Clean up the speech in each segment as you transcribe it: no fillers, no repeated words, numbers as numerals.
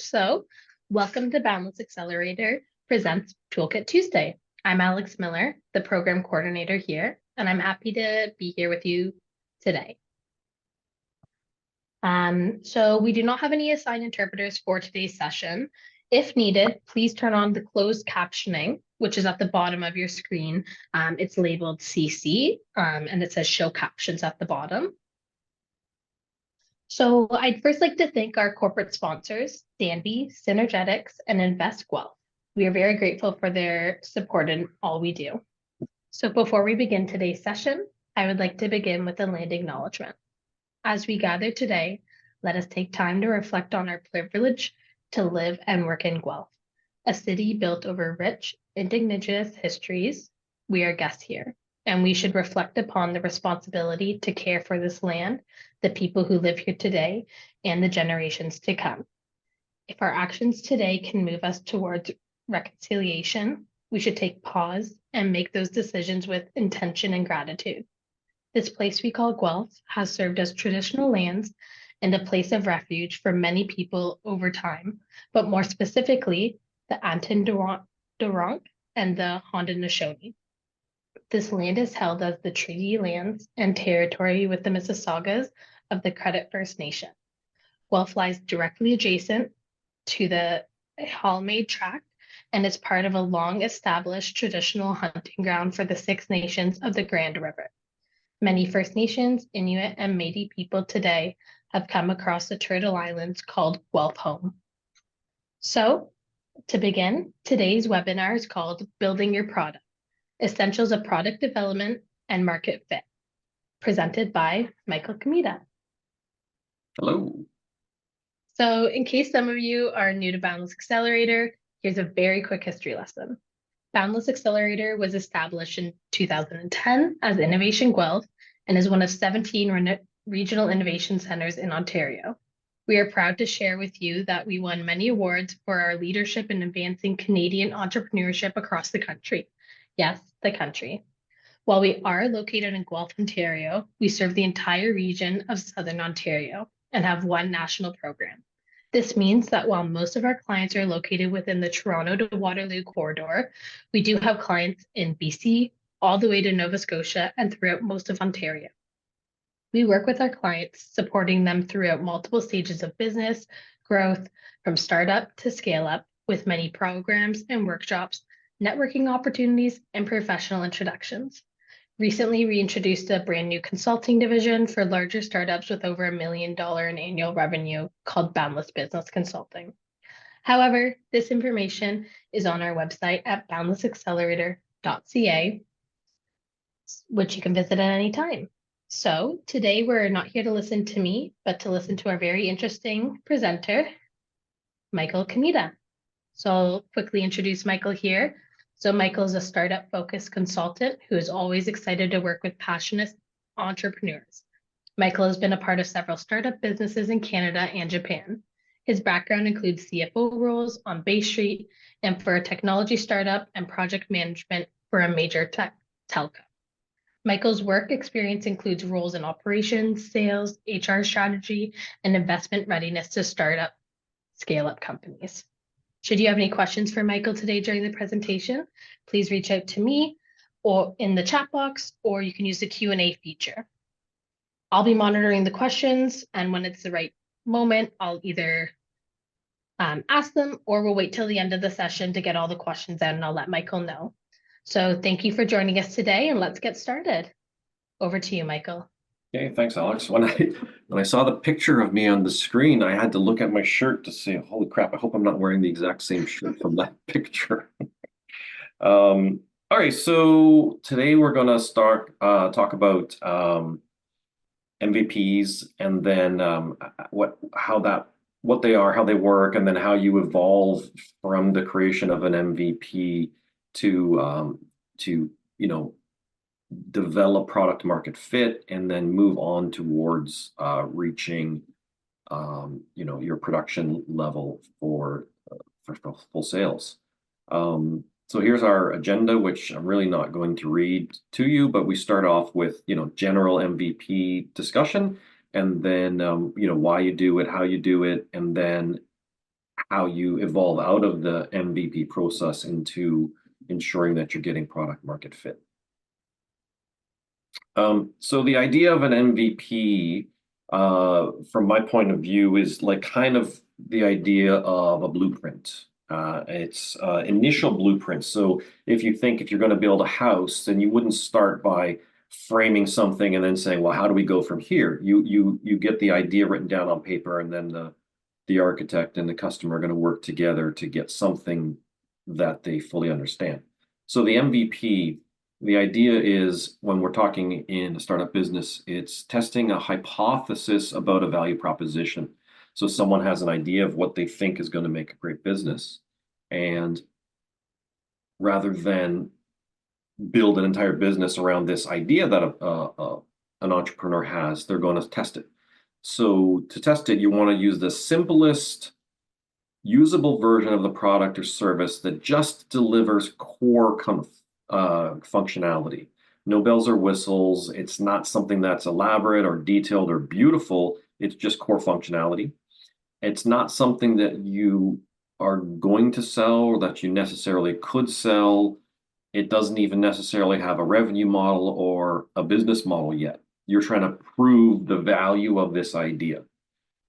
So, welcome to Boundless Accelerator presents Toolkit Tuesday. I'm Alex Miller, the program coordinator here, and I'm happy to be here with you today. So we do not have any assigned interpreters for today's session. If needed, please turn on the closed captioning, which is at the bottom of your screen. It's labeled CC, and it says show captions at the bottom. So I'd first like to thank our corporate sponsors, Danby, Synergetics, and Invest Guelph. We are very grateful for their support in all we do. So before we begin today's session, I would like to begin with a land acknowledgement. As we gather today, let us take time to reflect on our privilege to live and work in Guelph, a city built over rich, indigenous histories. We are guests here, and we should reflect upon the responsibility to care for this land, the people who live here today, and the generations to come. If our actions today can move us towards reconciliation, we should take pause and make those decisions with intention and gratitude. This place we call Guelph has served as traditional lands and a place of refuge for many people over time, but more specifically, the Antin-Doronk and the Haudenosaunee. This land is held as the treaty lands and territory with the Mississaugas of the Credit First Nation. Guelph lies directly adjacent to the Hallmaid Tract and is part of a long-established traditional hunting ground for the Six Nations of the Grand River. Many First Nations, Inuit, and Métis people today have come across the Turtle Islands called Guelph home. So, to begin, today's webinar is called Building Your Product, Essentials of Product Development and Market Fit, presented by Michael Kamita. Hello. So, in case some of you are new to Boundless Accelerator, here's a very quick history lesson. Boundless Accelerator was established in 2010 as Innovation Guelph and is one of 17 regional innovation centers in Ontario. We are proud to share with you that we won many awards for our leadership in advancing Canadian entrepreneurship across the country. Yes, the country. While we are located in Guelph, Ontario, we serve the entire region of Southern Ontario and have one national program. This means that while most of our clients are located within the Toronto to Waterloo corridor, we do have clients in BC, all the way to Nova Scotia, and throughout most of Ontario. We work with our clients, supporting them throughout multiple stages of business growth, from startup to scale up, with many programs and workshops, networking opportunities, and professional introductions. Recently, we introduced a brand new consulting division for larger startups with over $1 million in annual revenue called Boundless Business Consulting. However, this information is on our website at boundlessaccelerator.ca, which you can visit at any time. So today we're not here to listen to me, but to listen to our very interesting presenter, Michael Kamita. So I'll quickly introduce Michael here. So Michael is a startup-focused consultant who is always excited to work with passionate entrepreneurs. Michael has been a part of several startup businesses in Canada and Japan. His background includes CFO roles on Bay Street and for a technology startup and project management for a major telco. Michael's work experience includes roles in operations, sales, HR strategy, and investment readiness to startup, scale-up companies. Should you have any questions for Michael today during the presentation, please reach out to me or in the chat box, or you can use the Q&A feature. I'll be monitoring the questions, and when it's the right moment, I'll either ask them, or we'll wait till the end of the session to get all the questions out, and I'll let Michael know. So thank you for joining us today, and let's get started. Over to you, Michael. Okay, thanks, Alex. When I saw the picture of me on the screen, I had to look at my shirt to say, "Holy crap! I hope I'm not wearing the exact same shirt from that picture." All right, so today we're going to start talk about MVPs, and then what they are, how they work, and then how you evolve from the creation of an MVP to develop product market fit, and then move on towards reaching your production level for full sales. So here's our agenda, which I'm really not going to read to you, but we start off with general MVP discussion, and then why you do it, how you do it, and then how you evolve out of the MVP process into ensuring that you're getting product market fit. So the idea of an MVP, from my point of view, is like kind of the idea of a blueprint. It's initial blueprint. So if you're going to build a house, then you wouldn't start by framing something and then saying, well, how do we go from here? You get the idea written down on paper, and then the architect and the customer are going to work together to get something that they fully understand. So the MVP, the idea is, when we're talking in a startup business, it's testing a hypothesis about a value proposition. So someone has an idea of what they think is going to make a great business. And rather than build an entire business around this idea that an entrepreneur has, they're going to test it. So to test it, you want to use the simplest usable version of the product or service that just delivers core functionality. No bells or whistles. It's not something that's elaborate or detailed or beautiful. It's just core functionality. It's not something that you are going to sell or that you necessarily could sell. It doesn't even necessarily have a revenue model or a business model yet. You're trying to prove the value of this idea.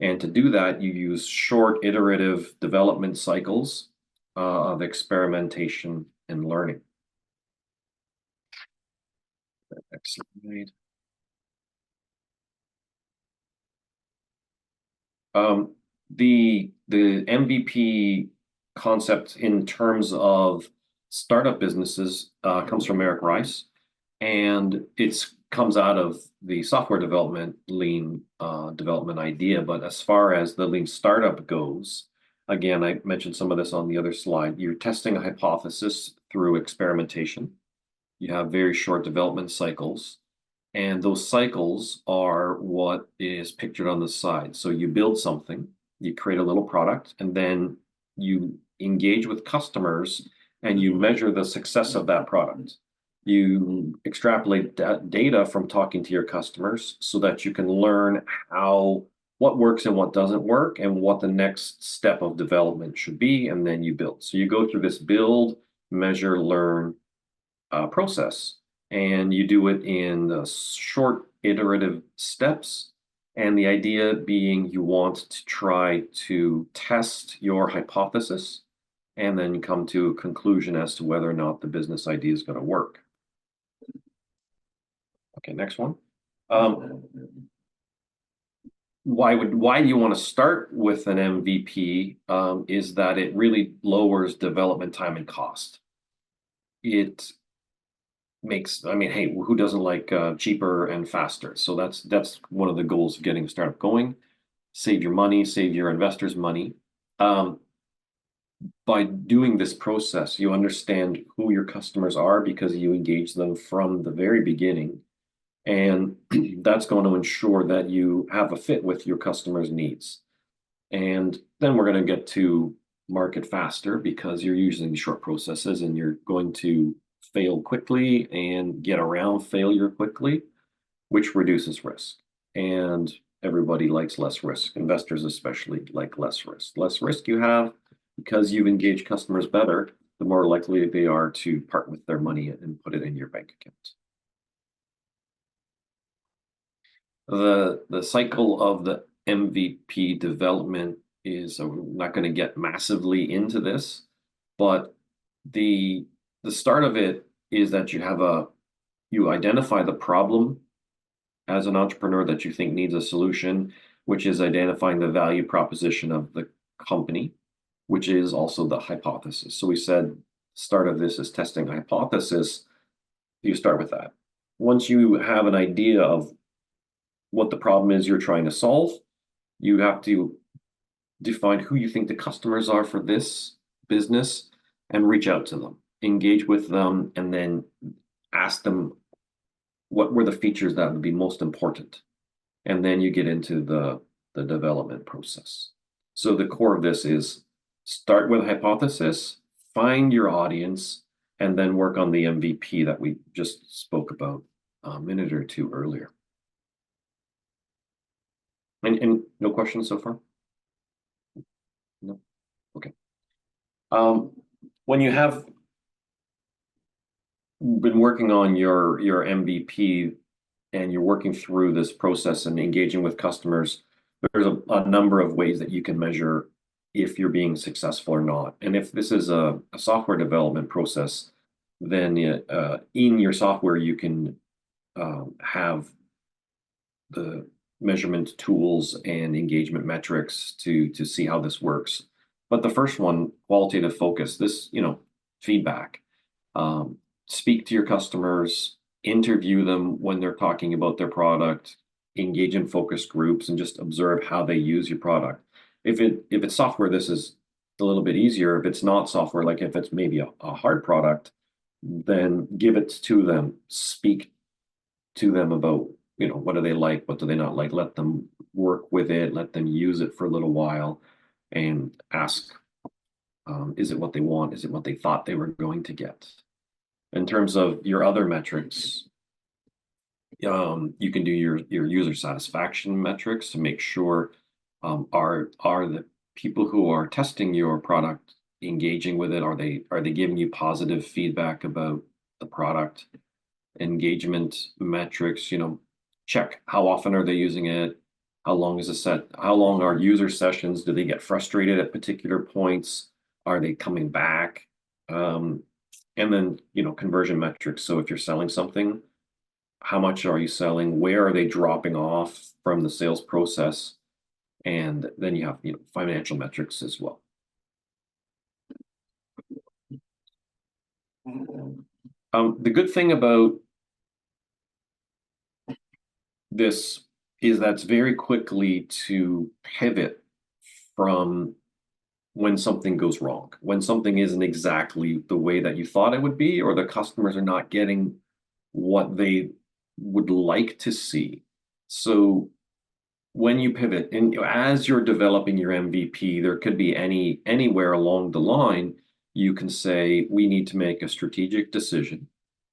And to do that, you use short iterative development cycles of experimentation and learning. Next slide. The MVP concept in terms of startup businesses comes from Eric Rice, and it comes out of the software development lean development idea. But as far as the lean startup goes, again, I mentioned some of this on the other slide. You're testing a hypothesis through experimentation. You have very short development cycles. And those cycles are what is pictured on the side. So you build something, you create a little product, and then you engage with customers and you measure the success of that product. You extrapolate data from talking to your customers so that you can learn what works and what doesn't work, and what the next step of development should be, and then you build. So you go through this build, measure, learn process. And you do it in short iterative steps. And the idea being, you want to try to test your hypothesis and then come to a conclusion as to whether or not the business idea is going to work. Okay, next one. Why do you want to start with an MVP? Is that it really lowers development time and cost. It makes, I mean, hey, who doesn't like cheaper and faster? So that's one of the goals of getting a startup going. Save your money, save your investors money. By doing this process, you understand who your customers are because you engage them from the very beginning. And that's going to ensure that you have a fit with your customers' needs. And then we're going to get to market faster because you're using short processes and you're going to fail quickly and get around failure quickly, which reduces risk. And everybody likes less risk. Investors especially like less risk. Less risk you have because you've engaged customers better, the more likely they are to part with their money and put it in your bank account. The cycle of the MVP development is, I'm not going to get massively into this, but the start of it is that you identify the problem as an entrepreneur that you think needs a solution, which is identifying the value proposition of the company, which is also the hypothesis. So we said start of this is testing hypothesis. You start with that. Once you have an idea of what the problem is you're trying to solve, you have to define who you think the customers are for this business and reach out to them, engage with them, and then ask them what were the features that would be most important. And then you get into the development process. So the core of this is start with a hypothesis, find your audience, and then work on the MVP that we just spoke about a minute or two earlier. And no questions so far? No. Okay. When you have been working on your MVP and you're working through this process and engaging with customers, there's a number of ways that you can measure if you're being successful or not. And if this is a software development process, then in your software you can have the measurement tools and engagement metrics to see how this works. But the first one, qualitative focus, this, feedback. Um, Speak to your customers, interview them when they're talking about their product, engage in focus groups, and just observe how they use your product. If it's software, this is a little bit easier. If it's not software, like if it's maybe a hard product, then give it to them. Speak to them about, what do they like, what do they not like. Let them work with it, let them use it for a little while, and ask, is it what they want? Is it what they thought they were going to get? In terms of your other metrics, you can do your user satisfaction metrics to make sure, are the people who are testing your product engaging with it? Are they giving you positive feedback about the product? Engagement metrics, check how often are they using it? How long is a set? How long are user sessions? Do they get frustrated at particular points? Are they coming back? And then, conversion metrics. So if you're selling something, how much are you selling? Where are they dropping off from the sales process? And then you have, financial metrics as well. The good thing about this is that's very quickly to pivot from when something goes wrong, when something isn't exactly the way that you thought it would be, or the customers are not getting what they would like to see. So when you pivot, and as you're developing your MVP, there could be anywhere along the line, you can say, we need to make a strategic decision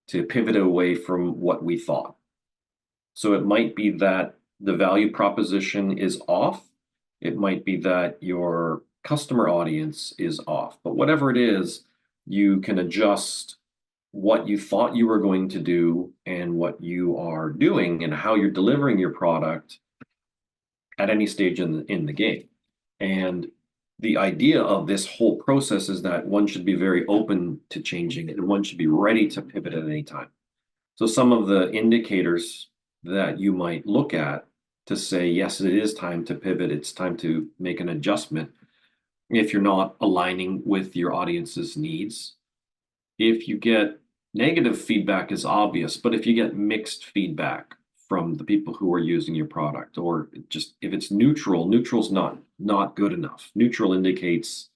to pivot away from what we thought. So it might be that the value proposition is off. It might be that your customer audience is off. But whatever it is, you can adjust what you thought you were going to do and what you are doing and how you're delivering your product at any stage in the game. And the idea of this whole process is that one should be very open to changing and one should be ready to pivot at any time. So some of the indicators that you might look at to say, yes, it is time to pivot, it's time to make an adjustment. If you're not aligning with your audience's needs, if you get negative feedback is obvious, but if you get mixed feedback from the people who are using your product, or just if it's neutral's not good enough. Neutral indicates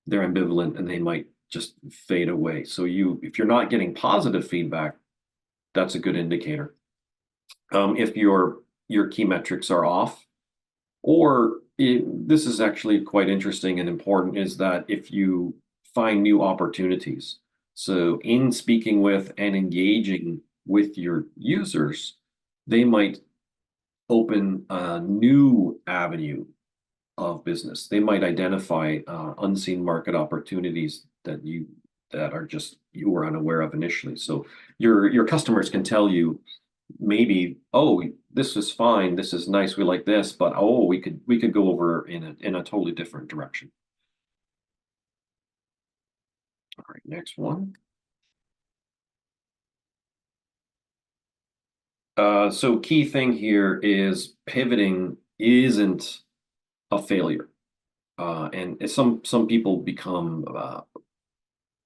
they're ambivalent and they might just fade away. So if you're not getting positive feedback, that's a good indicator. If your key metrics are off, or this is actually quite interesting and important, is that if you find new opportunities. So in speaking with and engaging with your users, they might open a new avenue of business. They might identify unseen market opportunities that are just you were unaware of initially. So your customers can tell you, maybe, oh, this is fine, this is nice, we like this, but oh, we could go over in a totally different direction. All right, next one. So key thing here is pivoting isn't a failure. And some people become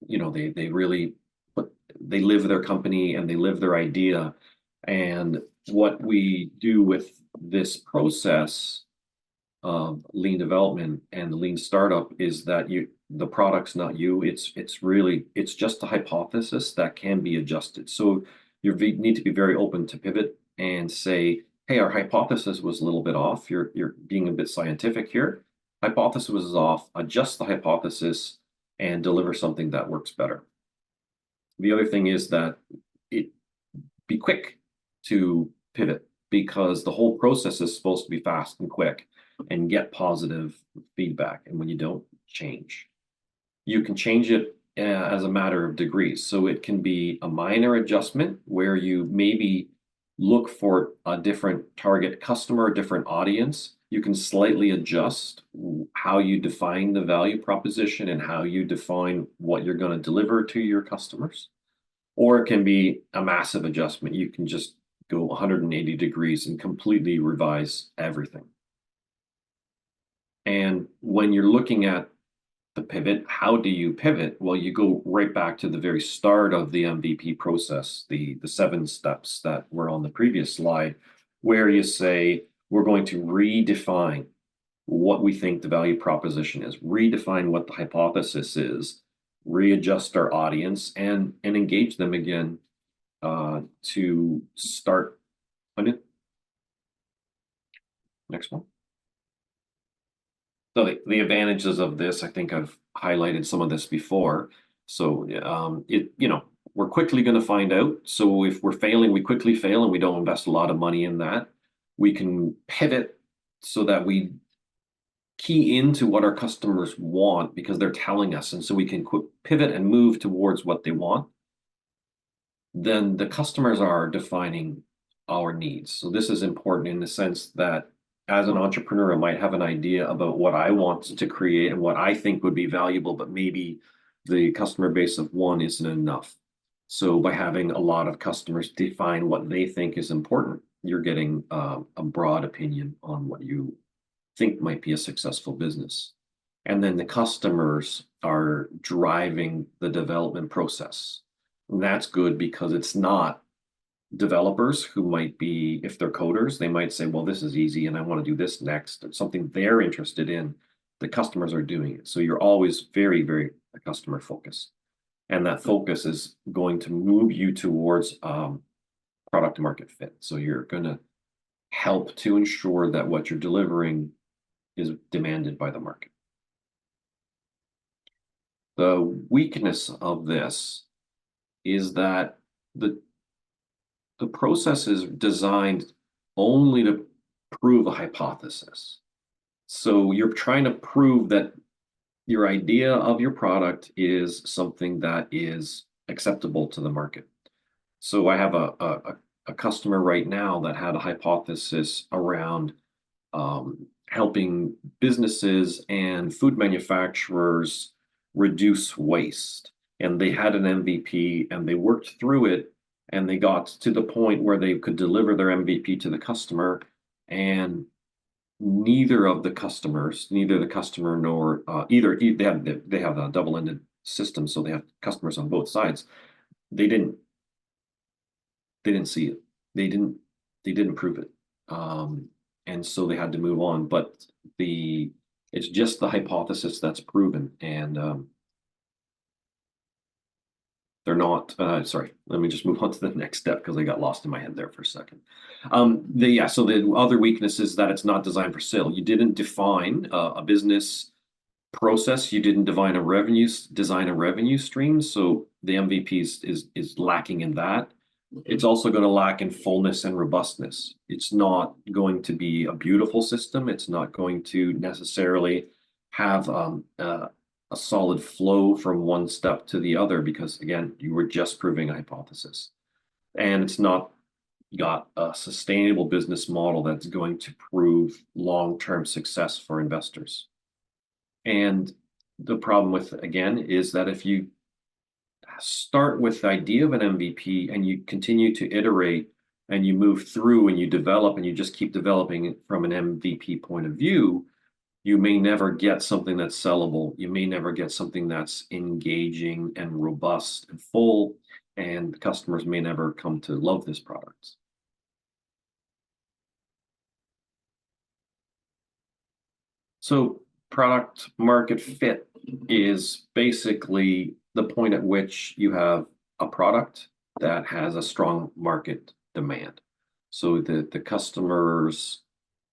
they really, but they live their company and they live their idea. And what we do with this process of lean development and lean startup is that the product's not you. It's just a hypothesis that can be adjusted. So you need to be very open to pivot and say, hey, our hypothesis was a little bit off. You're being a bit scientific here. Hypothesis was off. Adjust the hypothesis and deliver something that works better. The other thing is that be quick to pivot, because the whole process is supposed to be fast and quick and get positive feedback. And when you don't, change. You can change it as a matter of degrees. So it can be a minor adjustment where you maybe look for a different target customer, a different audience. You can slightly adjust how you define the value proposition and how you define what you're going to deliver to your customers. Or it can be a massive adjustment. You can just go 180 degrees and completely revise everything. And when you're looking at the pivot, how do you pivot? Well, you go right back to the very start of the MVP process, the 7 steps that were on the previous slide, where you say, we're going to redefine what we think the value proposition is, redefine what the hypothesis is, readjust our audience, and engage them again to start on it. Next one. So the advantages of this, I think I've highlighted some of this before. So we're quickly going to find out. So if we're failing, we quickly fail and we don't invest a lot of money in that. We can pivot so that we key into what our customers want because they're telling us. And so we can pivot and move towards what they want. Then the customers are defining our needs. So this is important in the sense that as an entrepreneur, I might have an idea about what I want to create and what I think would be valuable, but maybe the customer base of one isn't enough. So by having a lot of customers define what they think is important, you're getting a broad opinion on what you think might be a successful business. And then the customers are driving the development process. And that's good because it's not developers who might be, if they're coders, they might say, well, this is easy and I want to do this next. It's something they're interested in. The customers are doing it. So you're always very, very customer focused. And that focus is going to move you towards product market fit. So you're going to help to ensure that what you're delivering is demanded by the market. The weakness of this is that the process is designed only to prove a hypothesis. So you're trying to prove that your idea of your product is something that is acceptable to the market. So I have a customer right now that had a hypothesis around helping businesses and food manufacturers reduce waste. And they had an MVP and they worked through it and they got to the point where they could deliver their MVP to the customer, and neither the customer nor they have a double-ended system, so they have customers on both sides. They didn't see it. They didn't prove it, and so they had to move on. But it's just the hypothesis that's proven, and they're not, sorry, let me just move on to the next step because I got lost in my head there for a second. So the other weakness is that it's not designed for sale. You didn't define a business process. You didn't design a revenue stream. So the MVP is lacking in that. It's also going to lack in fullness and robustness. It's not going to be a beautiful system. It's not going to necessarily have a solid flow from one step to the other because, again, you were just proving a hypothesis. And it's not got a sustainable business model that's going to prove long-term success for investors. And the problem with, again, is that if you start with the idea of an MVP and you continue to iterate and you move through and you develop and you just keep developing it from an MVP point of view, you may never get something that's sellable. You may never get something that's engaging and robust and full, and the customers may never come to love this product. So product market fit is basically the point at which you have a product that has a strong market demand. So the customers'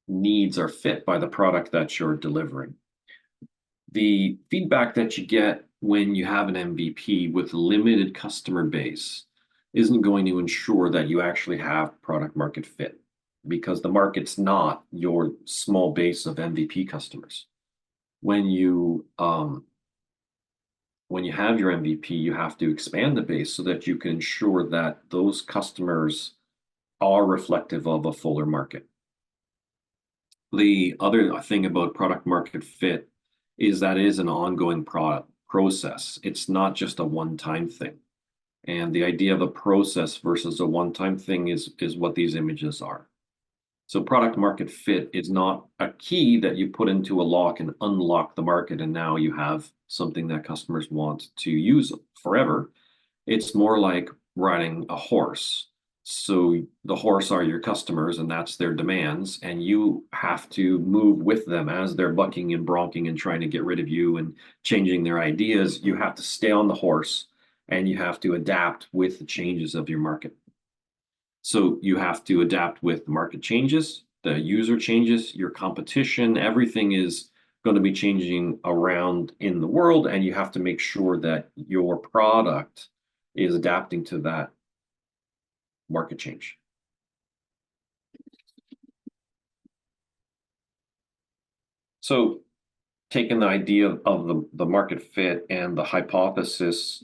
needs are fit by the product that you're delivering. The feedback that you get when you have an MVP with limited customer base isn't going to ensure that you actually have product market fit because the market's not your small base of MVP customers. when you have your MVP, you have to expand the base so that you can ensure that those customers are reflective of a fuller market. The other thing about product market fit is that it is an ongoing process. It's not just a one-time thing. And the idea of a process versus a one-time thing is what these images are. So product market fit is not a key that you put into a lock and unlock the market, and now you have something that customers want to use forever. It's more like riding a horse. So the horse are your customers, and that's their demands, and you have to move with them as they're bucking and bronking and trying to get rid of you and changing their ideas. You have to stay on the horse, and you have to adapt with the changes of your market. So you have to adapt with the market changes, the user changes, your competition, everything is going to be changing around in the world, and you have to make sure that your product is adapting to that market change. So taking the idea of the market fit and the hypothesis,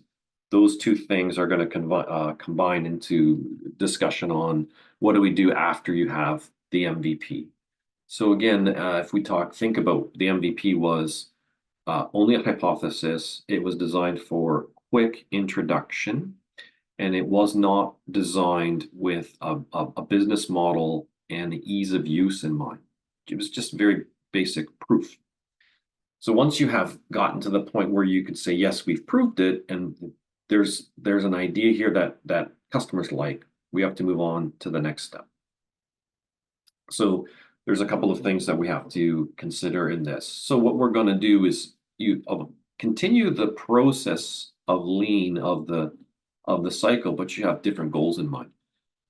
those two things are going to combine into discussion on what do we do after you have the MVP. So again, if we think about the MVP was only a hypothesis. It was designed for quick introduction, and it was not designed with a business model and the ease of use in mind. It was just very basic proof. So once you have gotten to the point where you could say, yes, we've proved it, and there's an idea here that customers like, we have to move on to the next step. So there's a couple of things that we have to consider in this. So what we're going to do is continue the process of lean of the cycle, but you have different goals in mind.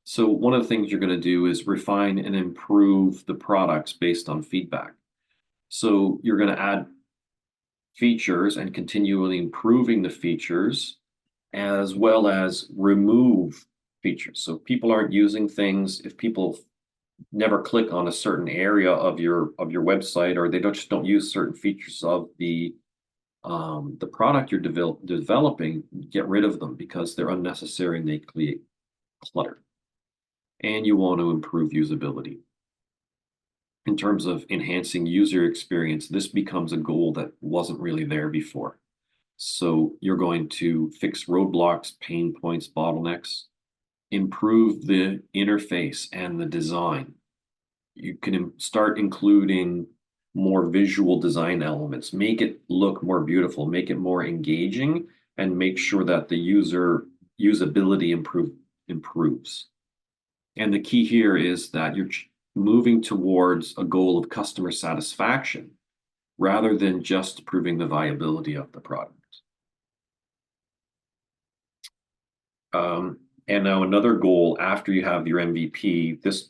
So one of the things you're going to do is refine and improve the products based on feedback. So you're going to add features and continually improving the features, as well as remove features. So people aren't using things, if people never click on a certain area of your website, or they just don't use certain features of the product you're developing, get rid of them because they're unnecessary and they create clutter. And you want to improve usability. In terms of enhancing user experience, this becomes a goal that wasn't really there before. So you're going to fix roadblocks, pain points, bottlenecks, improve the interface and the design. You can start including more visual design elements, make it look more beautiful, make it more engaging, and make sure that the user usability improves. And the key here is that you're moving towards a goal of customer satisfaction rather than just proving the viability of the product. And now another goal after you have your MVP, this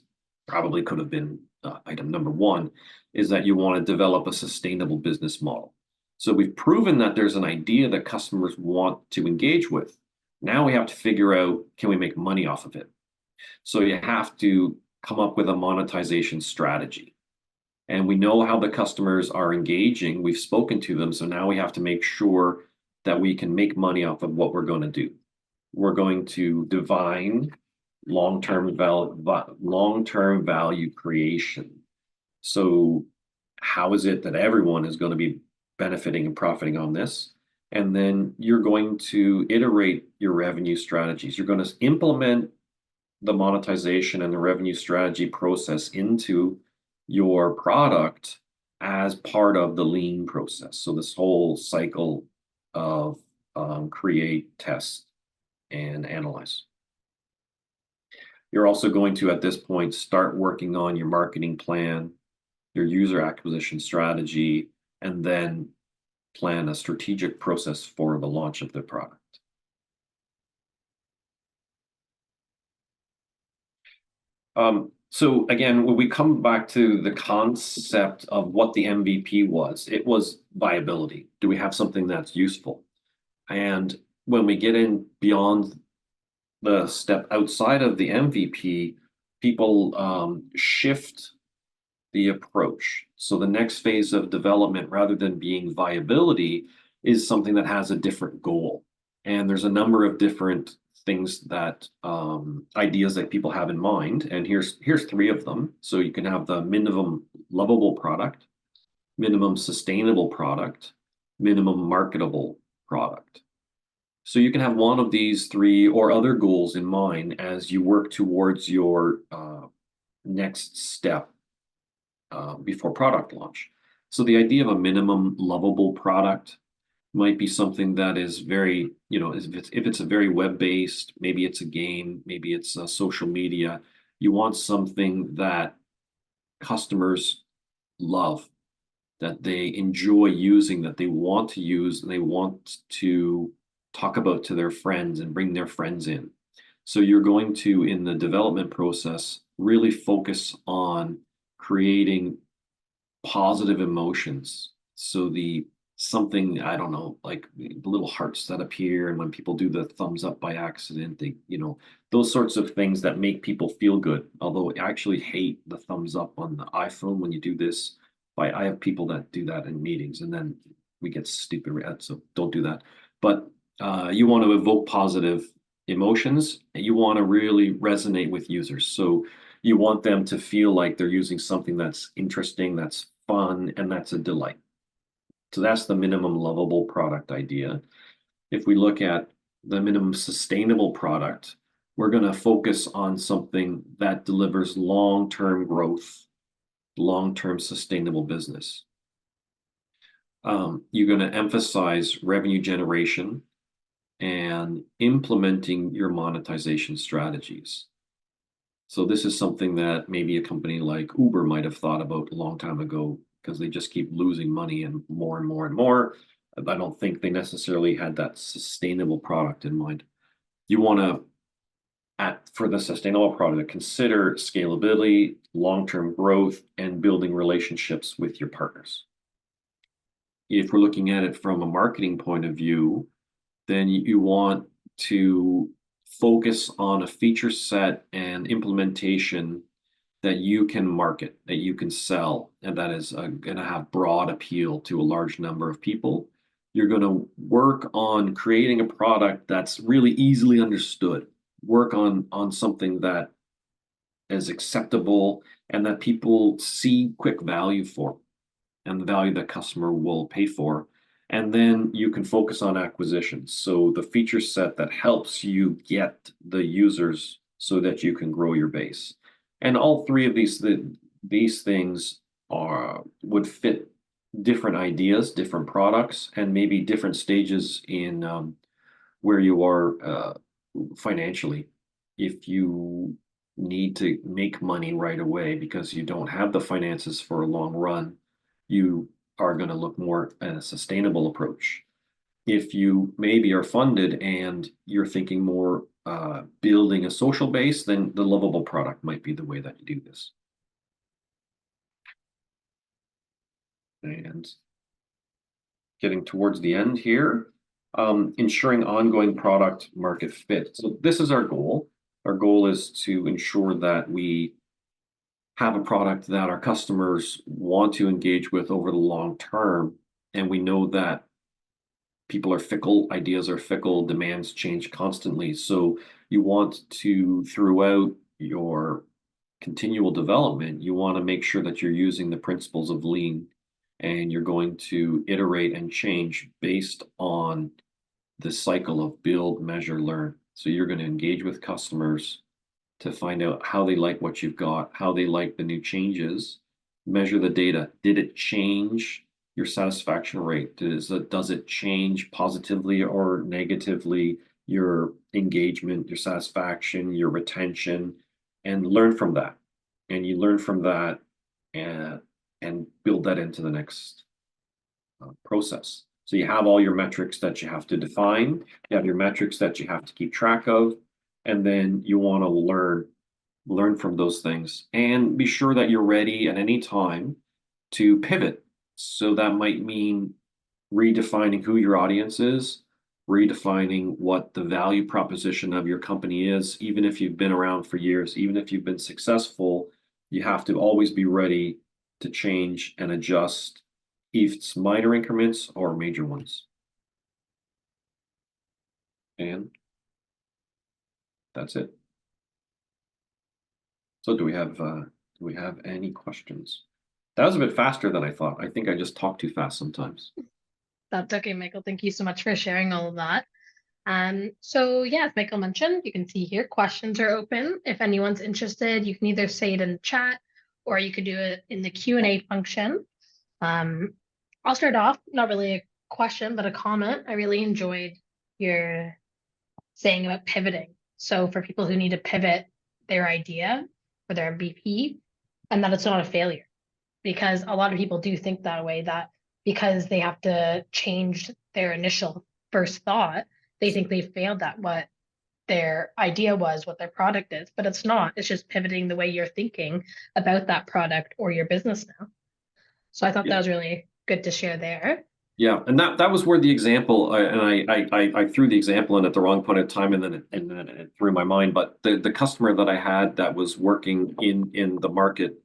probably could have been item number one, is that you want to develop a sustainable business model. So we've proven that there's an idea that customers want to engage with. Now we have to figure out, can we make money off of it? So you have to come up with a monetization strategy. And we know how the customers are engaging. We've spoken to them. So now we have to make sure that we can make money off of what we're going to do. We're going to define long-term value creation. So how is it that everyone is going to be benefiting and profiting on this? And then you're going to iterate your revenue strategies. You're going to implement the monetization and the revenue strategy process into your product as part of the lean process. So this whole cycle of create, test, and analyze. You're also going to, at this point, start working on your marketing plan, your user acquisition strategy, and then plan a strategic process for the launch of the product. So again, when we come back to the concept of what the MVP was, it was viability. Do we have something that's useful? And when we get in beyond the step outside of the MVP, people shift the approach. So the next phase of development, rather than being viability, is something that has a different goal. And there's a number of different things that ideas that people have in mind. And here's three of them. So you can have the minimum lovable product, minimum sustainable product, minimum marketable product. So you can have one of these three or other goals in mind as you work towards your next step before product launch. So the idea of a minimum lovable product might be something that is very, if it's a very web-based, maybe it's a game, maybe it's social media, you want something that customers love, that they enjoy using, that they want to use, and they want to talk about to their friends and bring their friends in. So you're going to, in the development process, really focus on creating positive emotions. So something, I don't know, like the little hearts that appear, and when people do the thumbs up by accident, those sorts of things that make people feel good. Although I actually hate the thumbs up on the iPhone when you do this. I have people that do that in meetings, and then we get stupid. So don't do that. But you want to evoke positive emotions, and you want to really resonate with users. So you want them to feel like they're using something that's interesting, that's fun, and that's a delight. So that's the minimum lovable product idea. If we look at the minimum sustainable product, we're going to focus on something that delivers long-term growth, long-term sustainable business. You're going to emphasize revenue generation and implementing your monetization strategies. So this is something that maybe a company like Uber might have thought about a long time ago, because they just keep losing money and more and more and more. I don't think they necessarily had that sustainable product in mind. You want to, for the sustainable product, consider scalability, long-term growth, and building relationships with your partners. If we're looking at it from a marketing point of view, then you want to focus on a feature set and implementation that you can market, that you can sell, and that is going to have broad appeal to a large number of people. You're going to work on creating a product that's really easily understood. Work on something that is acceptable and that people see quick value for, and the value that customer will pay for. And then you can focus on acquisitions. So the feature set that helps you get the users so that you can grow your base. And all three of these things would fit different ideas, different products, and maybe different stages in where you are financially. If you need to make money right away because you don't have the finances for a long run, you are going to look more at a sustainable approach. If you maybe are funded and you're thinking more building a social base, then the lovable product might be the way that you do this. And getting towards the end here, ensuring ongoing product market fit. So this is our goal. Our goal is to ensure that we have a product that our customers want to engage with over the long term. And we know that people are fickle, ideas are fickle, demands change constantly. So you want to, throughout your continual development, you want to make sure that you're using the principles of lean, and you're going to iterate and change based on the cycle of build, measure, learn. So you're going to engage with customers to find out how they like what you've got, how they like the new changes, measure the data. Did it change your satisfaction rate? Does it change positively or negatively your engagement, your satisfaction, your retention? And learn from that. And you learn from that and build that into the next process. So you have all your metrics that you have to define, you have your metrics that you have to keep track of, and then you want to learn from those things and be sure that you're ready at any time to pivot. So that might mean redefining who your audience is, redefining what the value proposition of your company is. Even if you've been around for years, even if you've been successful, you have to always be ready to change and adjust if it's minor increments or major ones. And that's it. So do we have any questions? That was a bit faster than I thought. I think I just talk too fast sometimes. That's okay, Michael. Thank you so much for sharing all of that. So yeah, as Michael mentioned, you can see here questions are open. If anyone's interested, you can either say it in the chat or you could do it in the Q&A function. I'll start off, not really a question, but a comment. I really enjoyed your saying about pivoting. So for people who need to pivot their idea for their MVP, and that it's not a failure, because a lot of people do think that way, that because they have to change their initial first thought, they think they failed at what their idea was, what their product is, but it's not. It's just pivoting the way you're thinking about that product or your business now. So I thought that was really good to share there. Yeah, and that was where the example, and I threw the example in at the wrong point of time, and then it threw my mind. But the customer that I had that was working in the market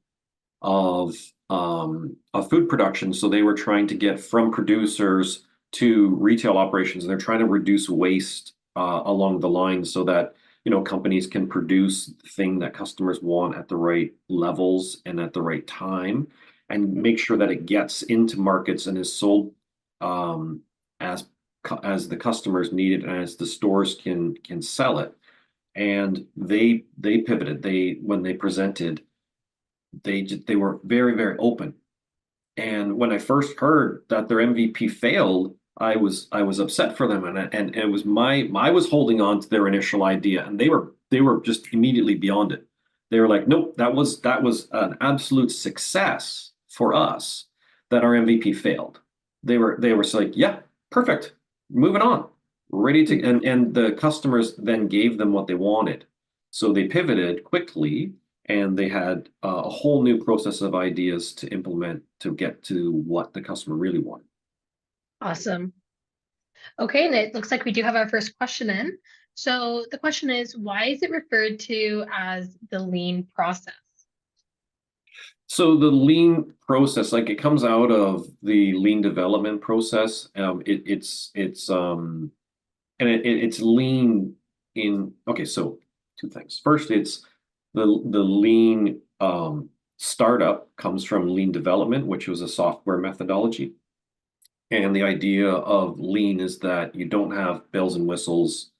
of food production, so they were trying to get from producers to retail operations, and they're trying to reduce waste along the line so that companies can produce the thing that customers want at the right levels and at the right time, and make sure that it gets into markets and is sold as the customers need it and as the stores can sell it. And they pivoted. When they presented, they were very, very open. And when I first heard that their MVP failed, I was upset for them, and it was I was holding on to their initial idea, and they were just immediately beyond it. They were like, nope, that was an absolute success for us that our MVP failed. They were like, yeah, perfect, moving on, ready to, and the customers then gave them what they wanted, so they pivoted quickly, and they had a whole new process of ideas to implement to get to what the customer really wanted. Awesome. Okay, and it looks like we do have our first question in. So the question is, why is it referred to as the lean process? So the lean process, like, it comes out of the lean development process. It's lean in. Okay, so two things. First, it's the lean startup comes from lean development, which was a software methodology. And the idea of lean is that you don't have bells and whistles,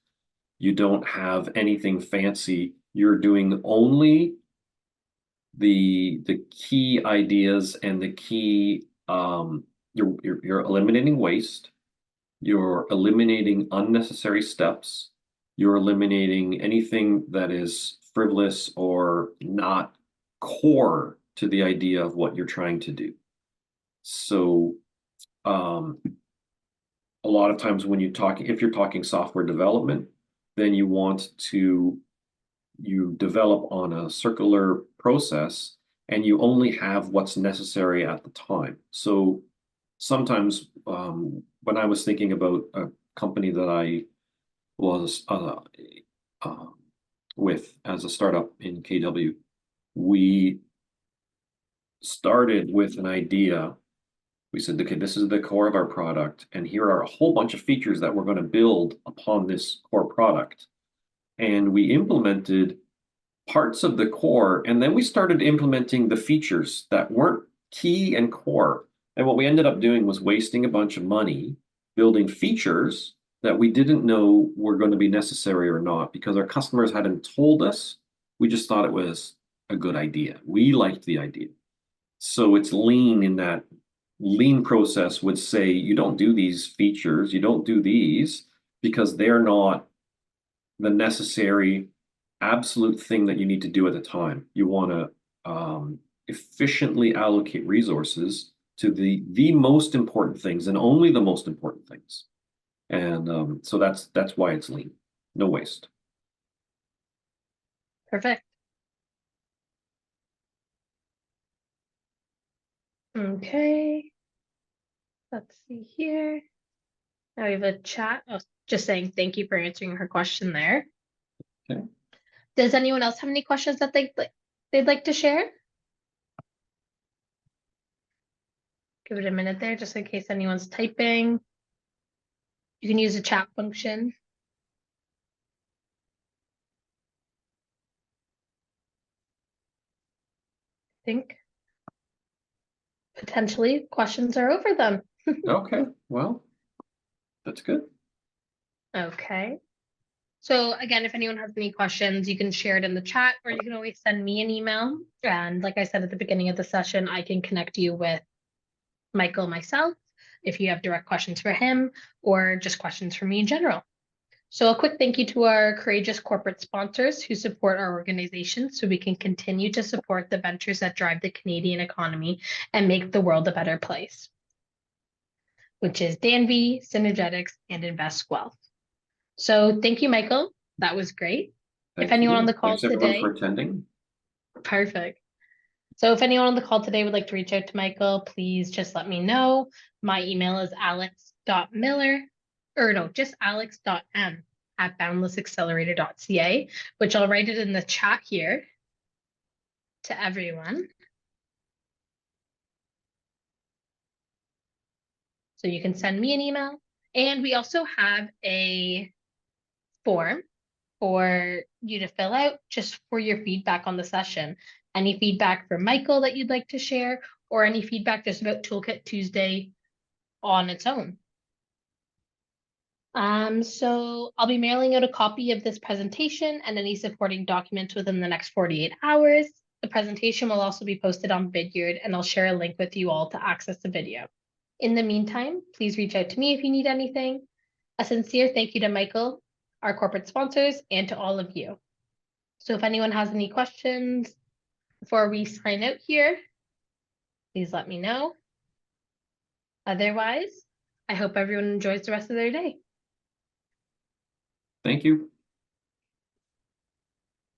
you don't have anything fancy. You're doing only the key ideas and the key. You're eliminating waste. You're eliminating unnecessary steps. You're eliminating anything that is frivolous or not core to the idea of what you're trying to do. So a lot of times when if you're talking software development, then you develop on a circular process, and you only have what's necessary at the time. So sometimes when I was thinking about a company that I was with as a startup in KW, we started with an idea. We said, okay, this is the core of our product, and here are a whole bunch of features that we're going to build upon this core product. And we implemented parts of the core, and then we started implementing the features that weren't key and core. And what we ended up doing was wasting a bunch of money building features that we didn't know were going to be necessary or not, because our customers hadn't told us. We just thought it was a good idea. We liked the idea. So it's lean in that lean process would say, you don't do these features, you don't do these because they're not the necessary absolute thing that you need to do at the time. You want to efficiently allocate resources to the most important things, and only the most important things. And so that's why it's lean. No waste. Perfect. Okay. Let's see here. Now we have a chat. Oh, just saying thank you for answering her question there. Okay. Does anyone else have any questions that they'd like to share? Give it a minute there, just in case anyone's typing. You can use the chat function. I think potentially questions are over them. Okay, well, that's good. Okay. So again, if anyone has any questions, you can share it in the chat, or you can always send me an email. And like I said at the beginning of the session, I can connect you with Michael myself if you have direct questions for him or just questions for me in general. So a quick thank you to our courageous corporate sponsors who support our organization so we can continue to support the ventures that drive the Canadian economy and make the world a better place, which is Danby, Synergetics, and Invest Wealth. So thank you, Michael. That was great. Thank If anyone you. on the call Thanks everyone today, for attending. perfect. So if anyone on the call today would like to reach out to Michael, please just let me know. My email is alex.m@boundlessaccelerator.ca, which I'll write it in the chat here to everyone. So you can send me an email. And we also have a form for you to fill out just for your feedback on the session. Any feedback for Michael that you'd like to share, or any feedback just about Toolkit Tuesday on its own. So I'll be mailing out a copy of this presentation and any supporting documents within the next 48 hours. The presentation will also be posted on Vidyard, and I'll share a link with you all to access the video. In the meantime, please reach out to me if you need anything. A sincere thank you to Michael, our corporate sponsors, and to all of you. So if anyone has any questions before we sign out here, please let me know. Otherwise, I hope everyone enjoys the rest of their day. Thank you.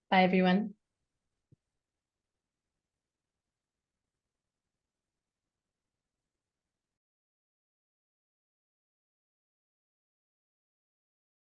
Bye, everyone.